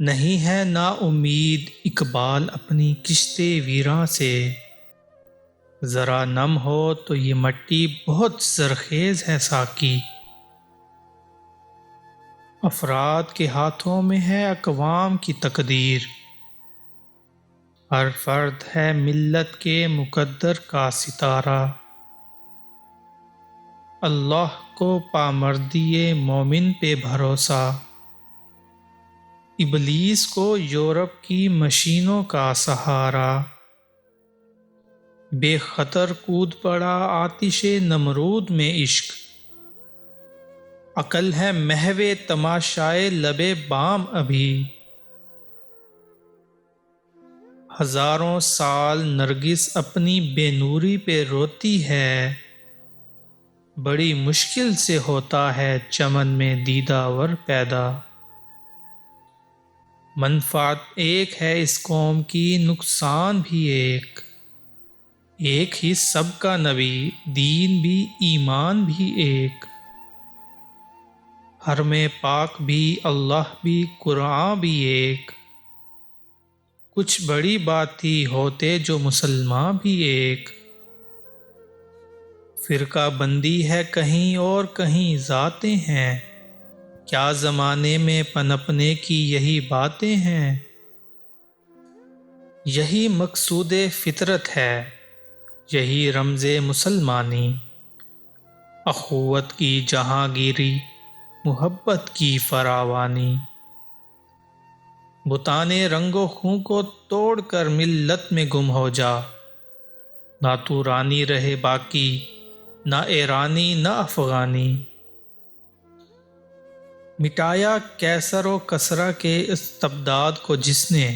نہیں ہے نا امید اقبال اپنی کشت ویراں سے، ذرا نم ہو تو یہ مٹی بہت زرخیز ہے ساقی۔ افراد کے ہاتھوں میں ہے اقوام کی تقدیر، ہر فرد ہے ملت کے مقدر کا ستارہ۔ اللہ کو پامردی مومن پہ بھروسہ، ابلیس کو یورپ کی مشینوں کا سہارا۔ بے خطر کود پڑا آتش نمرود میں عشق، عقل ہے محو تماشائے لب بام ابھی۔ ہزاروں سال نرگس اپنی بے نوری پہ روتی ہے، بڑی مشکل سے ہوتا ہے چمن میں دیدہ ور پیدا۔ منفعت ایک ہے اس قوم کی نقصان بھی ایک، ایک ہی سب کا نبی دین بھی ایمان بھی ایک۔ حرم پاک بھی اللہ بھی قرآن بھی ایک، کچھ بڑی بات تھی ہوتے جو مسلمان بھی ایک۔ فرقہ بندی ہے کہیں اور کہیں ذاتیں ہیں، کیا زمانے میں پنپنے کی یہی باتیں ہیں۔ یہی مقصود فطرت ہے، یہی رمز مسلمانی، اخوت کی جہانگیری محبت کی فراوانی۔ بتانے رنگ و خوں کو توڑ کر ملت میں گم ہو جا، نہ تو رانی رہے باقی نہ ایرانی نہ افغانی۔ مٹایا کیسر و کسریٰ کے استبداد کو جس نے،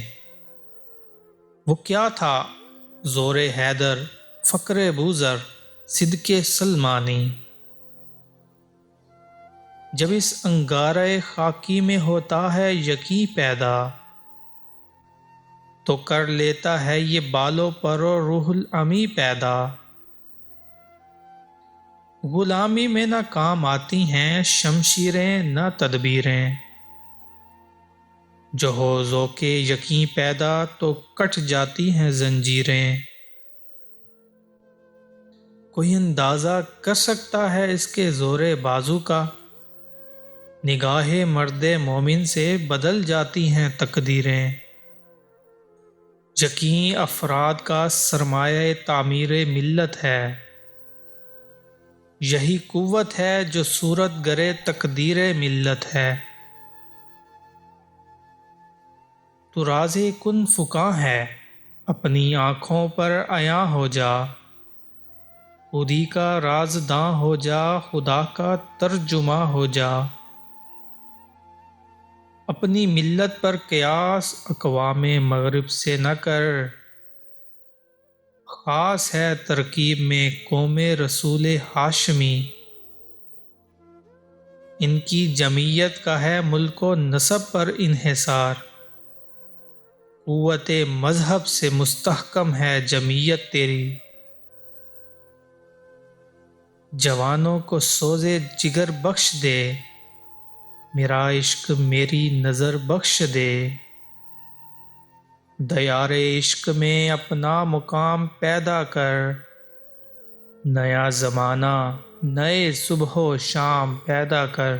وہ کیا تھا زور حیدر فقر بوذر صدق سلمانی۔ جب اس انگارۂ خاکی میں ہوتا ہے یقین پیدا، تو کر لیتا ہے یہ بال و پر و روح الامی پیدا۔ غلامی میں نہ کام آتی ہیں شمشیریں نہ تدبیریں، جو ہو ذوق یقین پیدا تو کٹ جاتی ہیں زنجیریں۔ کوئی اندازہ کر سکتا ہے اس کے زور بازو کا، نگاہ مرد مومن سے بدل جاتی ہیں تقدیریں۔ یقین افراد کا سرمایہ تعمیر ملت ہے، یہی قوت ہے جو صورت گرے تقدیر ملت ہے۔ تو راز کن فکاں ہے اپنی آنکھوں پر عیاں ہو جا، خودی کا رازداں ہو جا خدا کا ترجماں ہو جا۔ اپنی ملت پر قیاس اقوام مغرب سے نہ کر، خاص ہے ترکیب میں قوم رسول ہاشمی۔ ان کی جمعیت کا ہے ملک و نسب پر انحصار، قوت مذہب سے مستحکم ہے جمعیت تیری۔ جوانوں کو سوز جگر بخش دے، میرا عشق میری نظر بخش دے۔ دیار عشق میں اپنا مقام پیدا کر، نیا زمانہ نئے صبح و شام پیدا کر۔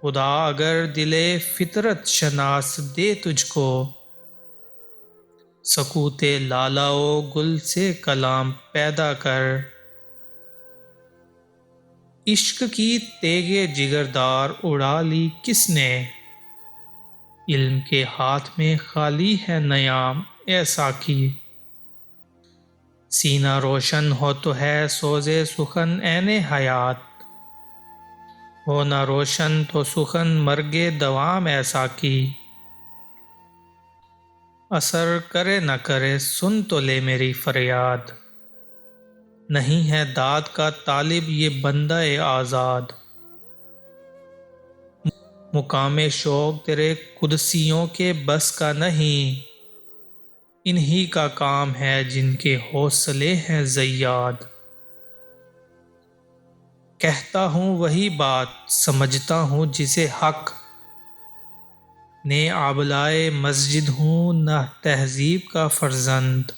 خدا اگر دل فطرت شناس دے تجھ کو، سکوت لالا و گل سے کلام پیدا کر۔ عشق کی تیغ جگردار اڑا لی کس نے، علم کے ہاتھ میں خالی ہے نیام اے ساقی۔ سینہ روشن ہو تو ہے سوز سخن عین حیات، ہو نہ روشن تو سخن مرگ دوام اے ساقی۔ اثر کرے نہ کرے سن تو لے میری فریاد، نہیں ہے داد کا طالب یہ بندہ آزاد۔ مقام شوق تیرے قدسیوں کے بس کا نہیں، انہی کا کام ہے جن کے حوصلے ہیں زیاد۔ کہتا ہوں وہی بات سمجھتا ہوں جسے حق، نے آبلائے مسجد ہوں نہ تہذیب کا فرزند،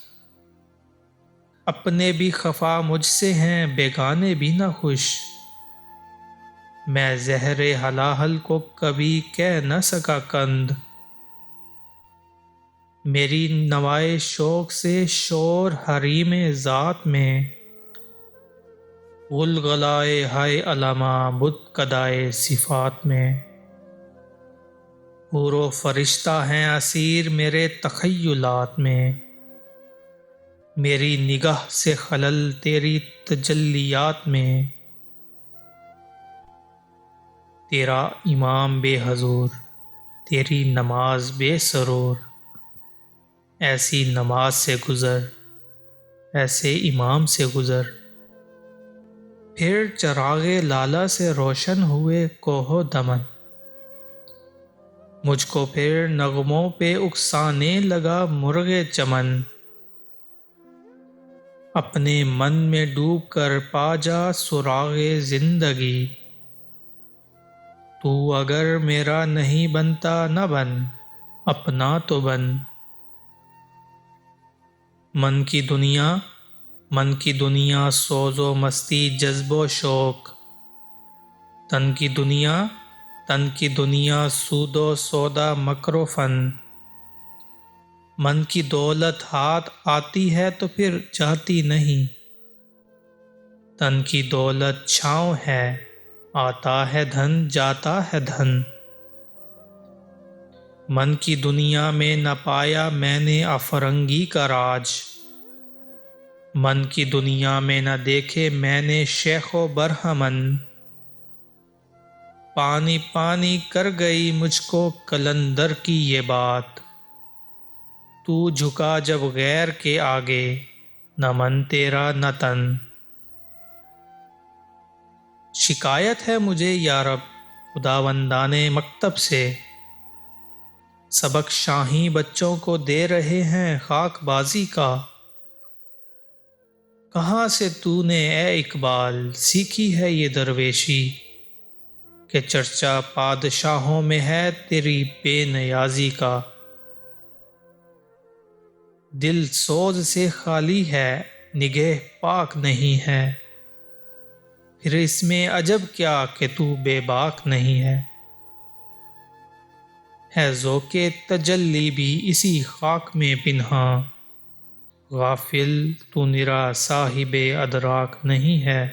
اپنے بھی خفا مجھ سے ہیں بیگانے بھی نہ خوش، میں زہر ہلاہل کو کبھی کہہ نہ سکا کند، میری نوائے شوق سے شور حریم ذات میں، غلغلائے ہائے علامہ بت کدائے صفات میں، حور و فرشتہ ہیں اسیر میرے تخیلات میں، میری نگاہ سے خلل تیری تجلیات میں، تیرا امام بے حضور تیری نماز بے سرور، ایسی نماز سے گزر ایسے امام سے گزر، پھر چراغ لالہ سے روشن ہوئے کوہ و دمن، مجھ کو پھر نغموں پہ اکسانے لگا مرغ چمن، اپنے من میں ڈوب کر پا جا سراغ زندگی، تو اگر میرا نہیں بنتا نہ بن اپنا تو بن، من کی دنیا سوز و مستی جذب و شوق، تن کی دنیا سود و سودا مکر و فن، من کی دولت ہاتھ آتی ہے تو پھر جاتی نہیں، تن کی دولت چھاؤں ہے آتا ہے دھن جاتا ہے دھن، من کی دنیا میں نہ پایا میں نے افرنگی کا راج، من کی دنیا میں نہ دیکھے میں نے شیخ و برہمن، پانی پانی کر گئی مجھ کو قلندر کی یہ بات، تو جھکا جب غیر کے آگے نہ من تیرا نہ تن، شکایت ہے مجھے یا رب خداوندان مکتب سے، سبق شاہیں بچوں کو دے رہے ہیں خاک بازی کا، کہاں سے تو نے اے اقبال سیکھی ہے یہ درویشی، کہ چرچا بادشاہوں میں ہے تیری بے نیازی کا، دل سوز سے خالی ہے نگہ پاک نہیں ہے، پھر اس میں عجب کیا کہ تو بے باک نہیں ہے ذوق تجلی بھی اسی خاک میں پنہاں، غافل تو نرا صاحب ادراک نہیں ہے۔